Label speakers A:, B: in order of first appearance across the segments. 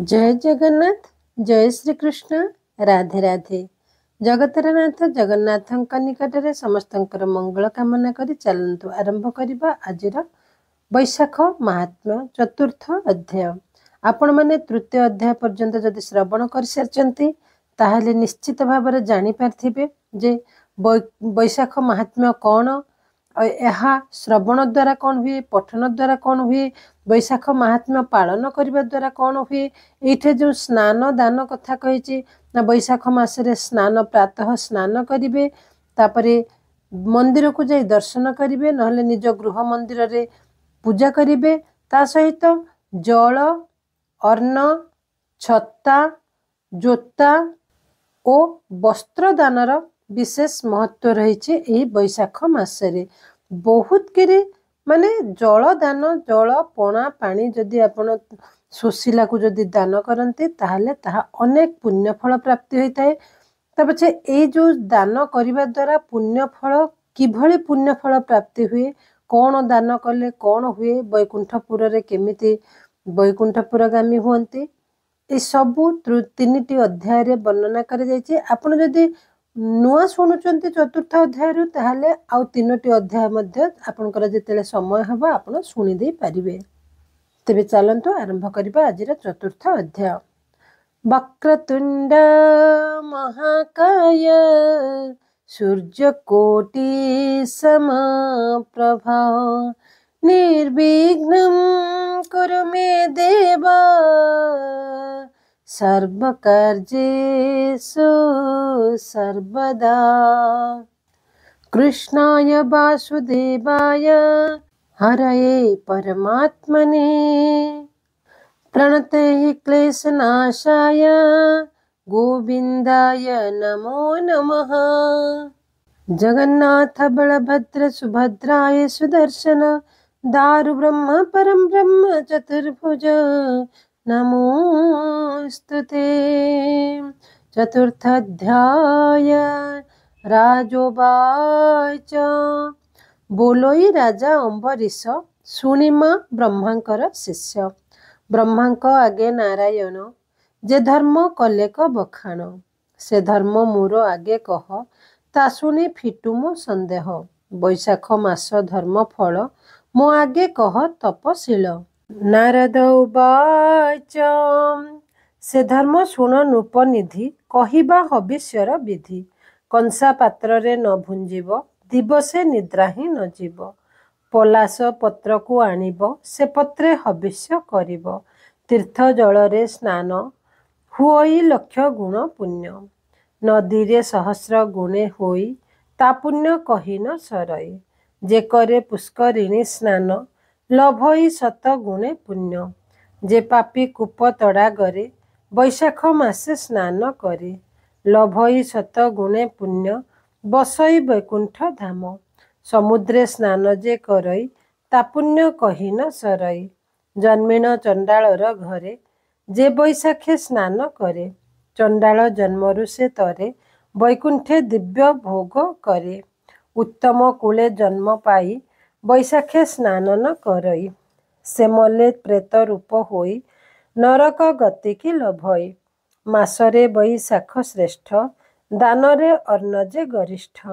A: जय जगन्नाथ जय श्री कृष्ण राधे राधे। जगतर नाथ जगन्नाथ निकट में समस्त मंगल कामना करी चलतु आरंभ करवा आज वैशाख महात्म्य चतुर्थ अध्याय। आपण मैंने तृतीय अध्याय पर्यंत जदि श्रवण कर सारी ताहले निश्चित भाव में जानीपारे जे वैशाख महात्म्य कौन, यह श्रवण द्वारा कौन हुए, पठन द्वारा कौन हुए, वैशाख महात्म्य पालन करने द्वारा कौन हुए। ये जो स्नान दान कथा कही वैशाख मासरे स्नान प्रातः स्नान करेंगे, तापरे मंदिर को जाई दर्शन करेंगे, नहले निज गृह मंदिर रे पूजा करेंगे। ता सहित जल अन्न छत्ता जोता और वस्त्र दानर विशेष महत्व रही वैशाख मासरे। बहुत किरी माने जल दान, जल पणा पानी जदि आपण सुशीला को जदि दान करते ताहले ताहा अनेक पुण्यफल प्राप्ति होता है। तपछे ये जो दान करने द्वारा पुण्यफल किभली पुण्यफल प्राप्ति हुए, कौन दान कले कौन हुए, वैकुंठपुर रे केमिति वैकुंठपुरगामी हुअन्ति, ये सबू तीनिटी अध्याय रे वर्णना कर जाइए। आपण जदि नुआ शुणुचंती चतुर्थ अध्याय ताहले आउ तीनोटी अध्याय मध्य आपनकर जेतेले समय हबा आपण शुणी दे पारिबे। तेबे चलंतु आरंभ करबा आजिर चतुर्थ अध्याय। वक्रतुंड महाकाय सूर्यकोटि समप्रभा निर्विघ्नं कुरु मे देव सर्वकार्येषु सर्वदा। कृष्णाय वासुदेवाय हरये परमात्मने प्रणते क्लेशनाशाय गोविंदाय नमो नमः। जगन्नाथ बलभद्र सुभद्राय सुदर्शन दारु ब्रह्म परम ब्रह्म चतुर्भुज नमोस्तुते। चतुर्थाध्याय राजोवाच। बोलोई राजा अम्बरीश शुणिमा ब्रह्मांकर शिष्य। ब्रह्मांक आगे नारायण जे धर्म कलेक बखाण, से धर्म मोर आगे कह ता शुणी फिटु मो संदेह। वैशाख मास धर्म फल मो आगे कह तपशील। नारद उवाच से धर्म शुण नृपनिधि कहिबा हविष्यर विधि। कंसा पात्र रे न भुंजिब दिवसे निद्रा ही न जीव। पलाश पत्र को आनिब से पत्रे हविष्य करिब। तीर्थ जल रे स्नान हुई लक्ष गुण पुण्य। नदी रे सहस्र गुणे होई ता पुण्य कही न सरई। जे करे पुष्करिणी स्नान लभई शत गुणे पुण्य। जे पापी कूप तड़ागरे वैशाख मासे स्नान करे लभई शत गुणे पुण्य बसई वैकुंठ धाम। समुद्रे स्नान जे करई ता पुण्य कही न सरई। जन्मिण चंडालर घरे जे वैशाखे स्नान करे चंडाल जन्मरु से तरे वैकुंठे दिव्य भोग करे। उत्तम कूले जन्म पाई वैशाखे स्नान न करई से मले प्रेत रूप होई नरक गति की लभई। मासरे वैशाख श्रेष्ठ दानरे अन्न जे गरिष्ठ।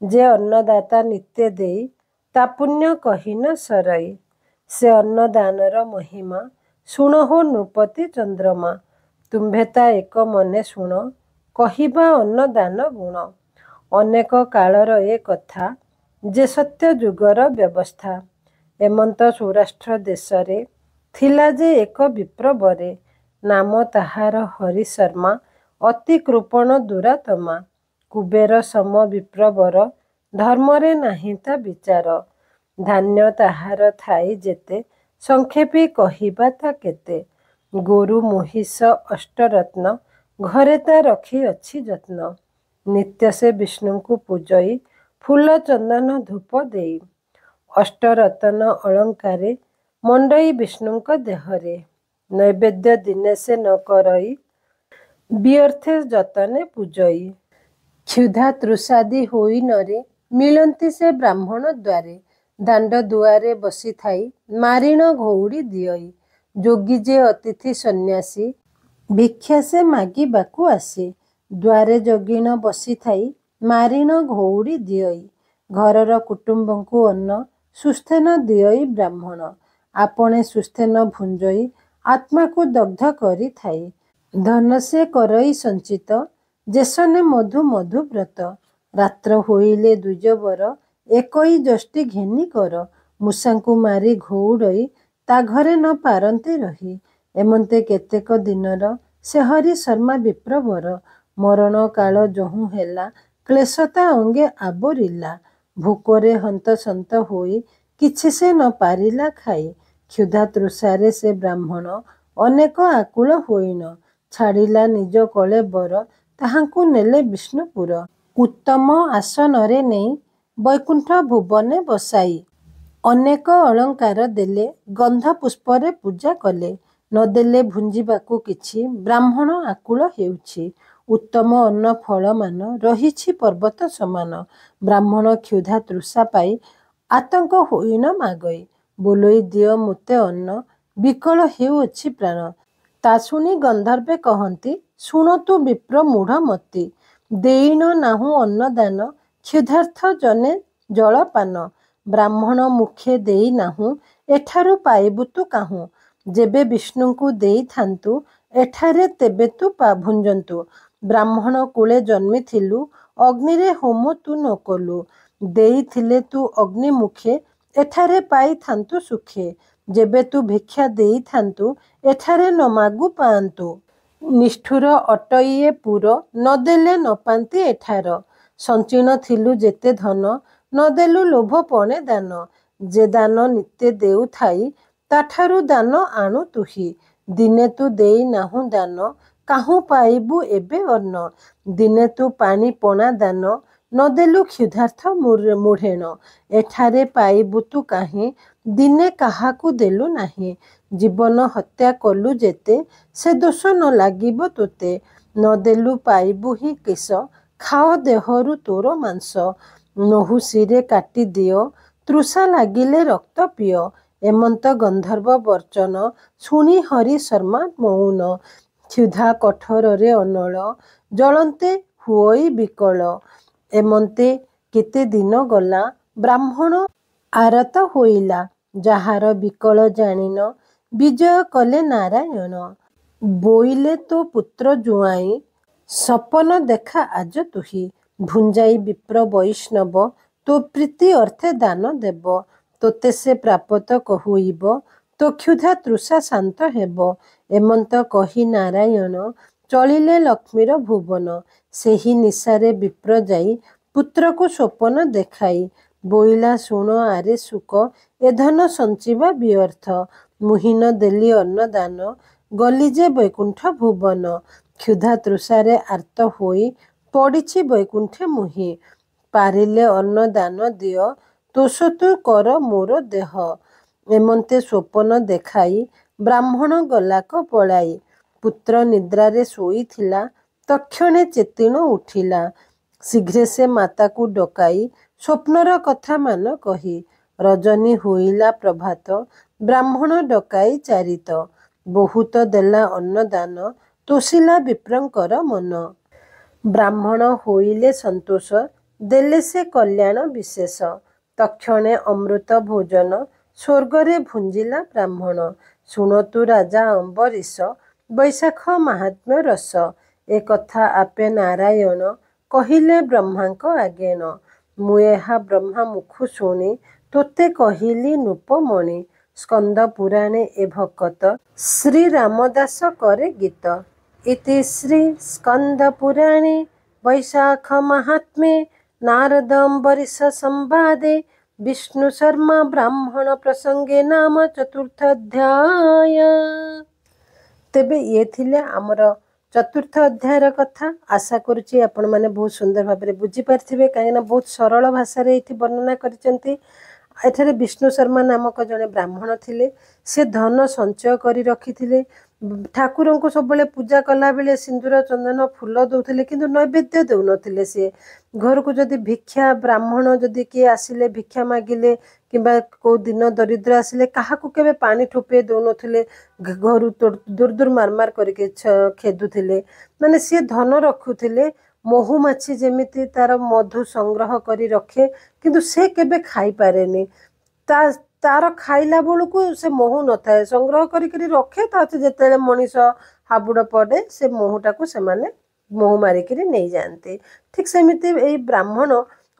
A: जे अन्नदाता नित्य देई ता पुण्य कही न सरई। से अन्नदानर महिमा शुण हो नृपति चंद्रमा। तुम्भे ता एक मने शुण कहिबा अन्नदान गुण। अनेक कालर ए कथा जे सत्य जुगर व्यवस्था। एमंत सौराष्ट्र देशरे थिला जे एक विप्रवरे नाम ताहार हरि शर्मा अति कृपण दुरात्मा। कुबेर सम विप्रवर धर्मरे नाही ता विचार। धान्य ताहार थाई जेते संक्षेपी कहिबा ता केते। गोरु महिष अष्टरत्न घरे ता रखी अछि जत्न। नित्य से विष्णु को पूजई फूल चंदन धूप देई। अष्टरत्न अलंकारे मंडई विष्णु देहरे। नैवेद्य दिने से न करई व्यर्थे जतने पूजई। क्षुधा तृषादि होई नरे मिलंती से ब्राह्मण द्वारे। दांड दुआरे बसी थाई मारिण घौड़ी दियई। जोगी जे अतिथि सन्यासी ଭିକ୍ଷା ସେ ମାଗିବାକୁ ଆସେ। ଦ୍ୱାରେ ଜଗିଣ ବସିଥାଇ ମାରିଣ ଘଉଡ଼ି ଦିଅଇ। ଘରର କୁଟୁମ୍ବଙ୍କୁ ଅନ୍ନ ସୁସ୍ଥେନ ଦିଅଇ ବ୍ରାହ୍ମଣ। ଆପଣା ସୁସ୍ଥେନ ଭୁଞ୍ଜଇ ଆତ୍ମାକୁ ଦଗ୍ଧ କରିଥାଇ। ଧନ ସେ କରଇ ସଞ୍ଚିତ ଯେସନେ ମଧୁ ମଧୁବ୍ରତ। ରାତ୍ର ହୋଇଲେ ଦ୍ୱିଜବର ଏକଇ ଯଷ୍ଟି ଘେନି କର। ମୂଷାଙ୍କୁ ମାରି ଘଉଡ଼ଇ ତା ଘରେ ନ ପାରନ୍ତି ରହି। ଏମନ୍ତେ କେତେକ ଦିନର ସେ ହରି ଶର୍ମା ବିପ୍ରବର। ମରଣ କାଳ ଯହୁଁ ହେଲା କ୍ଳେଶ ତା ଅଙ୍ଗେ ଆବୋରିଲା। ଭୋକରେ ହନ୍ତସନ୍ତ ହୋଇ କିଛି ସେ ନ ପାରିଲା ଖାଇ। କ୍ଷୁଧା ତୃଷାରେ ସେ ବ୍ରାହ୍ମଣ ଅନେକ ଆକୁଳ ହୋଇଣ। ଛାଡ଼ିଲା ନିଜ କଳେବର ତାହାଙ୍କୁ ନେଲେ ବିଷ୍ଣୁପୁର। ଉତ୍ତମ ଆସନରେ ନେଇ ବୈକୁଣ୍ଠ ଭୁବନେ ବସାଇ। ଅନେକ ଅଳଙ୍କାର ଦେଲେ ଗନ୍ଧ ପୁଷ୍ପରେ ପୂଜା କଲେ। ନ ଦେଲେ ଭୁଞ୍ଜିବାକୁ କିଛି ବ୍ରାହ୍ମଣ ଆକୁଳ ହେଉଛି। ଉତ୍ତମ ଅନ୍ନ ଫଳମାନ ରହିଛି ପର୍ବତ ସମାନ। ବ୍ରାହ୍ମଣ କ୍ଷୁଧା ତୃଷା ପାଇ ଆତଙ୍କ ହୋଇଣ ମାଗଇ। ବୋଲଇ ଦିଅ ମୋତେ ଅନ୍ନ ବିକଳ ହେଉଅଛି ପ୍ରାଣ। ତା ଶୁଣି ଗନ୍ଧର୍ବେ କହନ୍ତି ଶୁଣ ତୁ ବିପ୍ର ମୂଢ଼ ମତି। ଦେଇଣ ନାହୁଁ ଅନ୍ନଦାନ କ୍ଷୁଧାର୍ଥ ଜନେ ଜଳପାନ। ବ୍ରାହ୍ମଣ ମୁଖେ ଦେଇ ନାହୁଁ ଏଠାରୁ ପାଇବୁ ତୁ କାହୁଁ। ଯେବେ ବିଷ୍ଣୁଙ୍କୁ ଦେଇଥାନ୍ତୁ ଏଠାରେ ତେବେ ତୁ ଭୁଞ୍ଜନ୍ତୁ। ବ୍ରାହ୍ମଣ କୁଳେ ଜନ୍ମିଥିଲୁ ଅଗ୍ନିରେ ହୋମ ତୁ ନ କଲୁ। ଦେଇଥିଲେ ତୁ ଅଗ୍ନି ମୁଖେ ଏଠାରେ ପାଇଥାନ୍ତୁ ସୁଖେ। ଯେବେ ତୁ ଭିକ୍ଷା ଦେଇଥାନ୍ତୁ ଏଠାରେ ନ ମାଗୁ ପାଆନ୍ତୁ। ନିଷ୍ଠୁର ଅଟଇ ଏ ପୁର ନ ଦେଲେ ନ ପାନ୍ତି ଏଠାର। ସଞ୍ଚିଣ ଥିଲୁ ଯେତେ ଧନ ନ ଦେଲୁ ଲୋଭ ପଣେ ଦାନ। ଯେ ଦାନ ନିତ୍ୟ ଦେଉଥାଇ ତାଠାରୁ ଦାନ ଆଣୁ ତୁହି। ଦିନେ ତୁ ଦେଇ ନାହୁଁ ଦାନ କାହୁଁ ପାଇବୁ ଏବେ ଅନ୍ନ। ଦିନେ ତୁ ପାଣି ପଣା ଦାନ ନ ଦେଲୁ କ୍ଷୁଧାର୍ଥ ମୂଢ଼େଣ। ଏଠାରେ ପାଇବୁ ତୁ କାହିଁ ଦିନେ କାହାକୁ ଦେଲୁ ନାହିଁ। ଜୀବନ ହତ୍ୟା କଲୁ ଯେତେ ସେ ଦୋଷ ନ ଲାଗିବ ତୋତେ। ନ ଦେଲୁ ପାଇବୁ ହିଁ କିସ ଖାଅ ଦେହରୁ ତୋର ମାଂସ। ନହୁଷିରେ କାଟି ଦିଅ ତୃଷା ଲାଗିଲେ ରକ୍ତ ପିଅ। ଏମନ୍ତ ଗନ୍ଧର୍ବ ବଚନ ଶୁଣି ହରି ଶର୍ମା ମଉନ। କ୍ଷୁଧା କଠୋରରେ ଅନଳ ଜଳନ୍ତେ ହୁଅଇ ବିକଳ। ଏମନ୍ତେ କେତେ ଦିନ ଗଲା ବ୍ରାହ୍ମଣ ଆରତ ହୋଇଲା। ଯାହାର ବିକଳ ଜାଣିନ ବିଜୟ କଲେ ନାରାୟଣ। ବୋଇଲେ ତୋ ପୁତ୍ର ଜୁଆଇଁ ସପନ ଦେଖା ଆଜ ତୁହି। ଭୁଞ୍ଜାଇ ବିପ୍ର ବୈଷ୍ଣବ ତୋ ପ୍ରୀତି ଅର୍ଥେ ଦାନ ଦେବ। ତୋତେ ସେ ପ୍ରାପତ ହୋଇବ ତୋ କ୍ଷୁଧା ତୃଷା ଶାନ୍ତ ହେବ। ଏମନ୍ତ କହି ନାରାୟଣ ଚଳିଲେ ଲକ୍ଷ୍ମୀର ଭୁବନ। ସେହି ନିଶାରେ ବିପ୍ର ଯାଇ ପୁତ୍ରକୁ ସ୍ୱପନ ଦେଖାଇ। ବୋଇଲା ଶୁଣ ଆରେ ଶୁକ ଏ ଧନ ସଞ୍ଚିବା ବ୍ୟର୍ଥ। ମୁହିଁ ନ ଦେଲି ଅନ୍ନ ଦାନ ଗଲି ଯେ ବୈକୁଣ୍ଠ ଭୁବନ। କ୍ଷୁଧା ତୃଷାରେ ଆର୍ତ୍ତ ହୋଇ ପଡ଼ିଛି ବୈକୁଣ୍ଠେ ମୁହିଁ। ପାରିଲେ ଅନ୍ନ ଦାନ ଦିଅ ତୋଷ ତୁ କର ମୋର ଦେହ। ଏମନ୍ତେ ସ୍ୱପନ ଦେଖାଇ ବ୍ରାହ୍ମଣ ଗଲାକ ପଳାଇ। ପୁତ୍ର ନିଦ୍ରାରେ ଶୋଇଥିଲା ତକ୍ଷଣେ ଚେତିଣ ଉଠିଲା। ଶୀଘ୍ରେ ସେ ମାତାକୁ ଡକାଇ ସ୍ୱପ୍ନର କଥା ମାନ କହି। ରଜନୀ ହୋଇଲା ପ୍ରଭାତ ବ୍ରାହ୍ମଣ ଡକାଇ ଚାରିତ। ବହୁତ ଦେଲା ଅନ୍ନ ଦାନ ତୋଷିଲା ବିପ୍ରଙ୍କର ମନ। ବ୍ରାହ୍ମଣ ହୋଇଲେ ସନ୍ତୋଷ ଦେଲେ ସେ କଲ୍ୟାଣ ବିଶେଷ। ତକ୍ଷଣେ ଅମୃତ ଭୋଜନ ସ୍ୱର୍ଗରେ ଭୁଞ୍ଜିଲା ବ୍ରାହ୍ମଣ। ଶୁଣ ତୁ ରାଜା ଅମ୍ବରୀଶ ବୈଶାଖ ମାହାତ୍ମ୍ୟ ରସ। ଏ କଥା ଆପେ ନାରାୟଣ କହିଲେ ବ୍ରହ୍ମାଙ୍କ ଆଗେନ। ମୁଁ ଏହା ବ୍ରହ୍ମା ମୁଖୁ ଶୁଣି ତୋତେ କହିଲି ନୃପମଣି। ସ୍କନ୍ଦ ପୁରାଣେ ଏ ଭକତ ଶ୍ରୀ ରାମଦାସ କରେ ଗୀତ। ଇତି ଶ୍ରୀ ସ୍କନ୍ଦ ପୁରାଣେ ବୈଶାଖ ମାହାତ୍ମ୍ୟେ ନାରଦ ଅମ୍ବରୀଶ ସମ୍ବାଦେ ବିଷ୍ଣୁ ଶର୍ମା ବ୍ରାହ୍ମଣ ପ୍ରସଙ୍ଗେ ନାମ ଚତୁର୍ଥ ଅଧ୍ୟାୟ। ତେବେ ଇଏ ଥିଲେ ଆମର ଚତୁର୍ଥ ଅଧ୍ୟାୟର କଥା। ଆଶା କରୁଛି ଆପଣମାନେ ବହୁତ ସୁନ୍ଦର ଭାବରେ ବୁଝିପାରିଥିବେ, କାହିଁକିନା ବହୁତ ସରଳ ଭାଷାରେ ଏଇଠି ବର୍ଣ୍ଣନା କରିଛନ୍ତି। ଏଠାରେ ବିଷ୍ଣୁ ଶର୍ମା ନାମକ ଜଣେ ବ୍ରାହ୍ମଣ ଥିଲେ। ସେ ଧନ ସଞ୍ଚୟ କରି ରଖିଥିଲେ। ଠାକୁରଙ୍କୁ ସବୁବେଳେ ପୂଜା କଲାବେଳେ ସିନ୍ଦୁର ଚନ୍ଦନ ଫୁଲ ଦେଉଥିଲେ, କିନ୍ତୁ ନୈବେଦ୍ୟ ଦେଉନଥିଲେ। ସେ ଘରକୁ ଯଦି ଭିକ୍ଷା ବ୍ରାହ୍ମଣ ଯଦି କିଏ ଆସିଲେ ଭିକ୍ଷା ମାଗିଲେ କିମ୍ବା କେଉଁ ଦିନ ଦରିଦ୍ର ଆସିଲେ କାହାକୁ କେବେ ପାଣି ଠୋପେ ଦେଉନଥିଲେ। ଘରୁ ଦୂର ଦୂର ମାରମାର କରିକି ଖେଦୁଥିଲେ। ମାନେ ସିଏ ଧନ ରଖୁଥିଲେ। ମହୁମାଛି ଯେମିତି ତାର ମଧୁ ସଂଗ୍ରହ କରି ରଖେ, କିନ୍ତୁ ସେ କେବେ ଖାଇପାରେନି। ତାର ଖାଇଲା ବେଳକୁ ସେ ମହୁ ନଥାଏ, ସଂଗ୍ରହ କରିକି ରଖେ। ତା ଯେତେବେଳେ ମଣିଷ ହାବୁଡ଼ ପଡ଼େ ସେ ମହୁଟାକୁ ସେମାନେ ମହୁ ମାରିକିରି ନେଇଯାଆନ୍ତି। ଠିକ୍ ସେମିତି ଏଇ ବ୍ରାହ୍ମଣ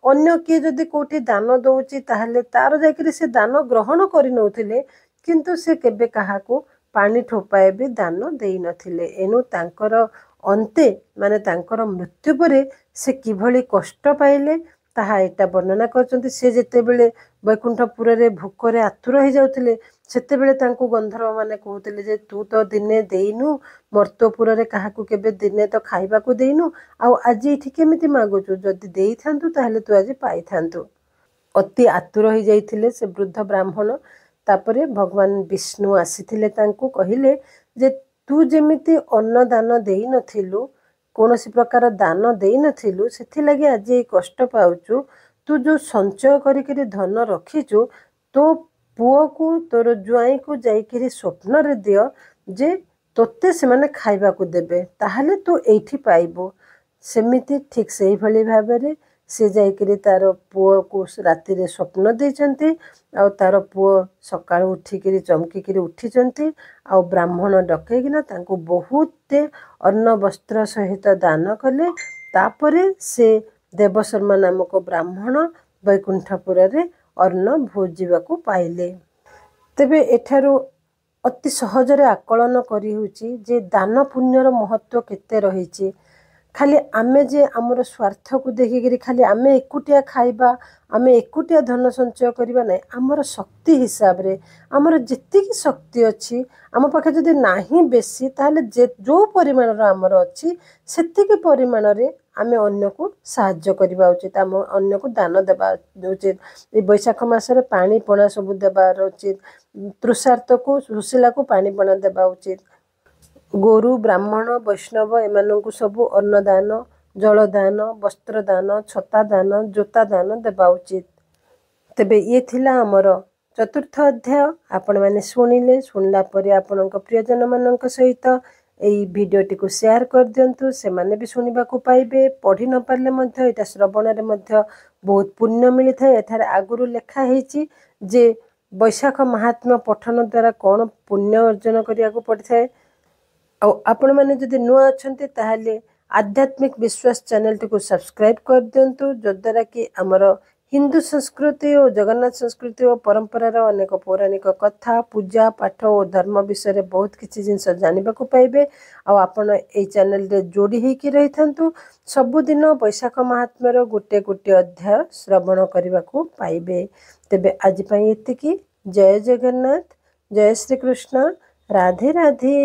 A: ଅନ୍ୟ କିଏ ଯଦି କେଉଁଠି ଦାନ ଦେଉଛି ତାହେଲେ ତାର ଯାଇକରି ସେ ଦାନ ଗ୍ରହଣ କରିନେଉଥିଲେ, କିନ୍ତୁ ସେ କେବେ କାହାକୁ ପାଣି ଠୋପାଏ ବି ଦାନ ଦେଇନଥିଲେ। ଏଣୁ ତାଙ୍କର ଅନ୍ତେ ମାନେ ତାଙ୍କର ମୃତ୍ୟୁ ପରେ ସେ କିଭଳି କଷ୍ଟ ପାଇଲେ ତାହା ଏଇଟା ବର୍ଣ୍ଣନା କରିଛନ୍ତି। ସେ ଯେତେବେଳେ ବୈକୁଣ୍ଠପୁରରେ ଭୋକରେ ଆତୁର ହେଇଯାଉଥିଲେ, ସେତେବେଳେ ତାଙ୍କୁ ଗନ୍ଧର୍ବମାନେ କହୁଥିଲେ ଯେ ତୁ ତ ଦିନେ ଦେଇନୁ ମର୍ତ୍ତ୍ୟପୁରରେ, କାହାକୁ କେବେ ଦିନେ ତ ଖାଇବାକୁ ଦେଇନୁ, ଆଉ ଆଜି ଏଠି କେମିତି ମାଗୁଛୁ? ଯଦି ଦେଇଥାନ୍ତୁ ତାହେଲେ ତୁ ଆଜି ପାଇଥାନ୍ତୁ। ଅତି ଆତୁର ହେଇଯାଇଥିଲେ ସେ ବୃଦ୍ଧ ବ୍ରାହ୍ମଣ। ତାପରେ ଭଗବାନ ବିଷ୍ଣୁ ଆସିଥିଲେ, ତାଙ୍କୁ କହିଲେ ଯେ ତୁ ଯେମିତି ଅନ୍ନଦାନ ଦେଇନଥିଲୁ, କୌଣସି ପ୍ରକାର ଦାନ ଦେଇନଥିଲୁ, ସେଥିଲାଗି ଆଜି ଏଇ କଷ୍ଟ ପାଉଛୁ। ତୁ ଯେଉଁ ସଞ୍ଚୟ କରିକିରି ଧନ ରଖିଛୁ, ତୋ ପୁଅକୁ ତୋର ଜ୍ୱାଇଁକୁ ଯାଇକିରି ସ୍ୱପ୍ନରେ ଦିଅ ଯେ ତୋତେ ସେମାନେ ଖାଇବାକୁ ଦେବେ, ତାହେଲେ ତୁ ଏଇଠି ପାଇବୁ। ସେମିତି ଠିକ୍ ସେଇଭଳି ଭାବରେ ସେ ଯାଇକିରି ତାର ପୁଅକୁ ରାତିରେ ସ୍ୱପ୍ନ ଦେଇଛନ୍ତି, ଆଉ ତାର ପୁଅ ସକାଳୁ ଉଠିକିରି ଚମକିକିରି ଉଠିଛନ୍ତି। ଆଉ ବ୍ରାହ୍ମଣ ଡକେଇକିନା ତାଙ୍କୁ ବହୁତ ଅନ୍ନ ବସ୍ତ୍ର ସହିତ ଦାନ କଲେ। ତାପରେ ସେ ଦେବଶର୍ମା ନାମକ ବ୍ରାହ୍ମଣ ବୈକୁଣ୍ଠପୁରରେ ଅନ୍ନ ଭୋଜିବାକୁ ପାଇଲେ। ତେବେ ଏଠାରୁ ଅତି ସହଜରେ ଆକଳନ କରିହେଉଛି ଯେ ଦାନ ପୁଣ୍ୟର ମହତ୍ତ୍ୱ କେତେ ରହିଛି। ଖାଲି ଆମେ ଯେ ଆମର ସ୍ୱାର୍ଥକୁ ଦେଖିକିରି ଖାଲି ଆମେ ଏକୁଟିଆ ଖାଇବା, ଆମେ ଏକୁଟିଆ ଧନ ସଞ୍ଚୟ କରିବା ନାହିଁ। ଆମର ଶକ୍ତି ହିସାବରେ ଆମର ଯେତିକି ଶକ୍ତି ଅଛି, ଆମ ପାଖେ ଯଦି ନାହିଁ ବେଶୀ, ତାହେଲେ ଯେଉଁ ପରିମାଣର ଆମର ଅଛି ସେତିକି ପରିମାଣରେ ଆମେ ଅନ୍ୟକୁ ସାହାଯ୍ୟ କରିବା ଉଚିତ। ଆମ ଅନ୍ୟକୁ ଦାନ ଦେବା ଉଚିତ। ଏ ବୈଶାଖ ମାସରେ ପାଣି ପଣା ସବୁ ଦେବାର ଉଚିତ। ତୃଷାର୍ତ୍ତକୁ ସୁଶୀଳାକୁ ପାଣି ପଣା ଦେବା ଉଚିତ। ଗୋରୁ ବ୍ରାହ୍ମଣ ବୈଷ୍ଣବ ଏମାନଙ୍କୁ ସବୁ ଅନ୍ନଦାନ, ଜଳଦାନ, ବସ୍ତ୍ରଦାନ, ଛତା ଦାନ, ଜୋତା ଦାନ ଦେବା ଉଚିତ। ତେବେ ଇଏ ଥିଲା ଆମର 4ର୍ଥ ଅଧ୍ୟାୟ। ଆପଣମାନେ ଶୁଣିଲା ପରେ ଆପଣଙ୍କ ପ୍ରିୟଜନମାନଙ୍କ ସହିତ ଏଇ ଭିଡ଼ିଓଟିକୁ ସେୟାର କରିଦିଅନ୍ତୁ। ସେମାନେ ବି ଶୁଣିବାକୁ ପାଇବେ। ପଢ଼ି ନ ପାରିଲେ ମଧ୍ୟ ଏଇଟା ଶ୍ରବଣରେ ମଧ୍ୟ ବହୁତ ପୁଣ୍ୟ ମିଳିଥାଏ। ଏଠାରେ ଆଗରୁ ଲେଖା ହେଇଛି ଯେ ବୈଶାଖ ମାହାତ୍ମ୍ୟ ପଠନ ଦ୍ୱାରା କ'ଣ ପୁଣ୍ୟ ଅର୍ଜନ କରିବାକୁ ପଡ଼ିଥାଏ। ଆଉ ଆପଣମାନେ ଯଦି ନୂଆ ଅଛନ୍ତି ତାହେଲେ ଆଧ୍ୟାତ୍ମିକ ବିଶ୍ୱାସ ଚ୍ୟାନେଲଟିକୁ ସବସ୍କ୍ରାଇବ୍ କରିଦିଅନ୍ତୁ, ଯଦ୍ୱାରା କି ଆମର ହିନ୍ଦୁ ସଂସ୍କୃତି ଓ ଜଗନ୍ନାଥ ସଂସ୍କୃତି ଓ ପରମ୍ପରାର ଅନେକ ପୌରାଣିକ କଥା, ପୂଜା ପାଠ ଓ ଧର୍ମ ବିଷୟରେ ବହୁତ କିଛି ଜିନିଷ ଜାଣିବାକୁ ପାଇବେ। ଆଉ ଆପଣ ଏଇ ଚ୍ୟାନେଲରେ ଯୋଡ଼ି ହେଇକି ରହିଥାନ୍ତୁ। ସବୁଦିନ ବୈଶାଖ ମାହାତ୍ମ୍ୟର ଗୋଟିଏ ଅଧ୍ୟାୟ ଶ୍ରବଣ କରିବାକୁ ପାଇବେ। ତେବେ ଆଜି ପାଇଁ ଏତିକି। ଜୟ ଜଗନ୍ନାଥ, ଜୟ ଶ୍ରୀକୃଷ୍ଣ, ରାଧେ ରାଧେ।